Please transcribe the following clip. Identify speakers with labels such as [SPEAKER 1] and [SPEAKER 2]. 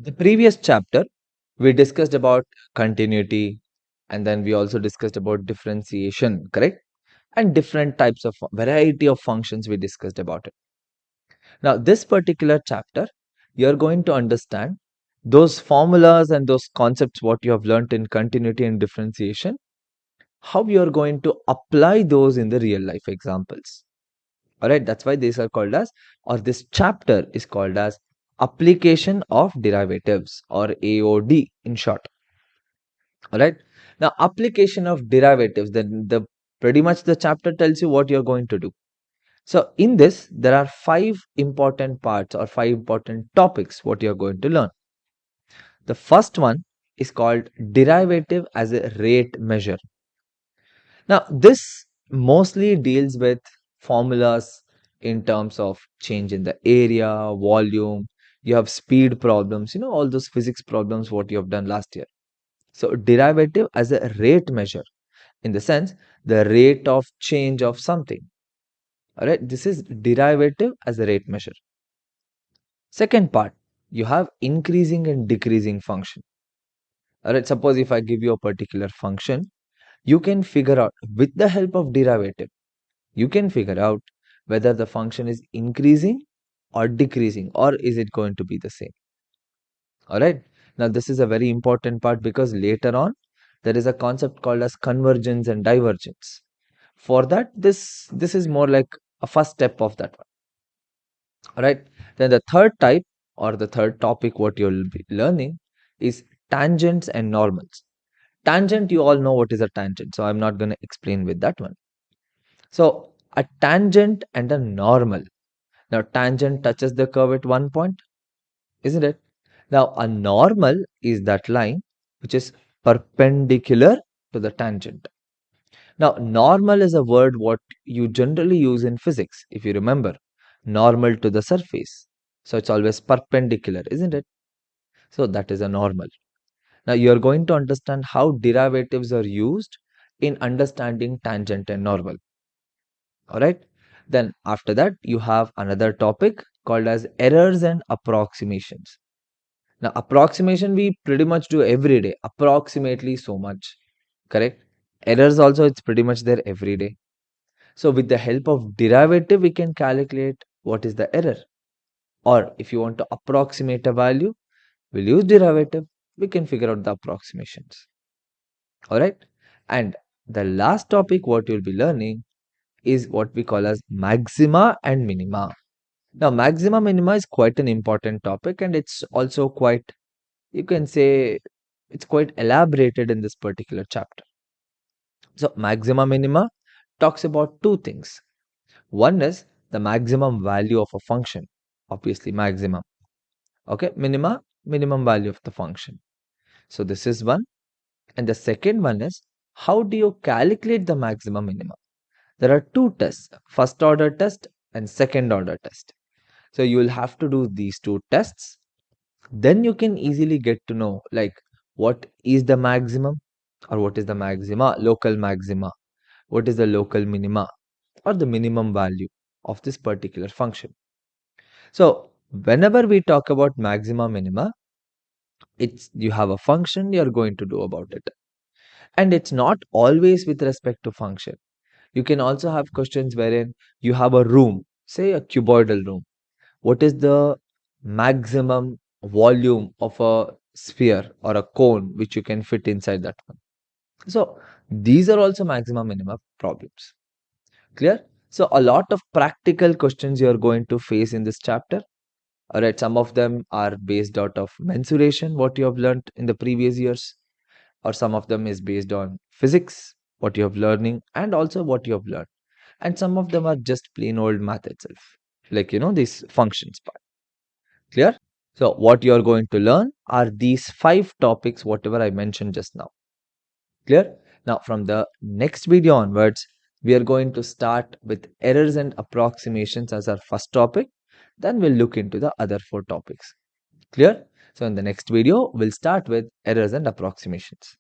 [SPEAKER 1] The previous chapter, we discussed about continuity and then we also discussed about differentiation, correct? And different types of variety of functions we discussed about it. Now, this particular chapter, you're going to understand those formulas and those concepts what you have learned in continuity and differentiation, how you're going to apply those in the real life examples. All right, that's why these are called as, or this chapter is called as application of derivatives or AOD in short. All right, now application of derivatives, then the pretty much the chapter tells you what you're going to do. So in this, there are five important parts or five important topics what you're going to learn. The first one is called derivative as a rate measure. Now, this mostly deals with formulas in terms of change in the area, volume, you have speed problems, all those physics problems what you have done last year. So, derivative as a rate measure, in the sense, the rate of change of something. All right, this is derivative as a rate measure. Second part, you have increasing and decreasing function. All right, suppose if I give you a particular function, you can figure out with the help of derivative, you can figure out whether the function is increasing or decreasing, or is it going to be the same. All right, now this is a very important part because later on there is a concept called as convergence and divergence. For that, this is more like a first step of that one. All right, then the third type or the third topic what you'll be learning is tangents and normals. Tangent, you all know what is a tangent, so I'm not going to explain with that one. So a tangent and a normal. Now, tangent touches the curve at one point, isn't it? Now, a normal is that line which is perpendicular to the tangent. Now, normal is a word what you generally use in physics, if you remember, normal to the surface. So, it's always perpendicular, isn't it? So, that is a normal. Now, you are going to understand how derivatives are used in understanding tangent and normal. All right. Then after that, you have another topic called as errors and approximations. Now, approximation we pretty much do every day, approximately so much, correct? Errors also, it's pretty much there every day. So, with the help of derivative, we can calculate what is the error. Or if you want to approximate a value, we'll use derivative, we can figure out the approximations. All right. And the last topic, what you'll be learning is what we call as maxima and minima. Now, maxima minima is quite an important topic and it's also quite, you can say, it's quite elaborated in this particular chapter. So, maxima minima talks about two things. One is the maximum value of a function, obviously, maximum. Okay, minima, minimum value of the function. So, this is one. And the second one is how do you calculate the maximum minima? There are two tests, first order test and second order test. So you will have to do these two tests. Then you can easily get to know like what is the maximum or what is the maxima, local maxima, what is the local minima or the minimum value of this particular function. So whenever we talk about maxima minima, it's you have a function you're going to do about it. And it's not always with respect to function. You can also have questions wherein you have a room, say a cuboidal room. What is the maximum volume of a sphere or a cone which you can fit inside that one? So these are also maximum minimum problems. Clear? So a lot of practical questions you are going to face in this chapter. All right, some of them are based out of mensuration, what you have learned in the previous years, or some of them is based on physics, what you have learning, and also what you have learned. And some of them are just plain old math itself, like these functions part. Clear? So what you are going to learn are these five topics, whatever I mentioned just now. Clear? Now from the next video onwards, we are going to start with errors and approximations as our first topic. Then we'll look into the other four topics. Clear? So in the next video, we'll start with errors and approximations.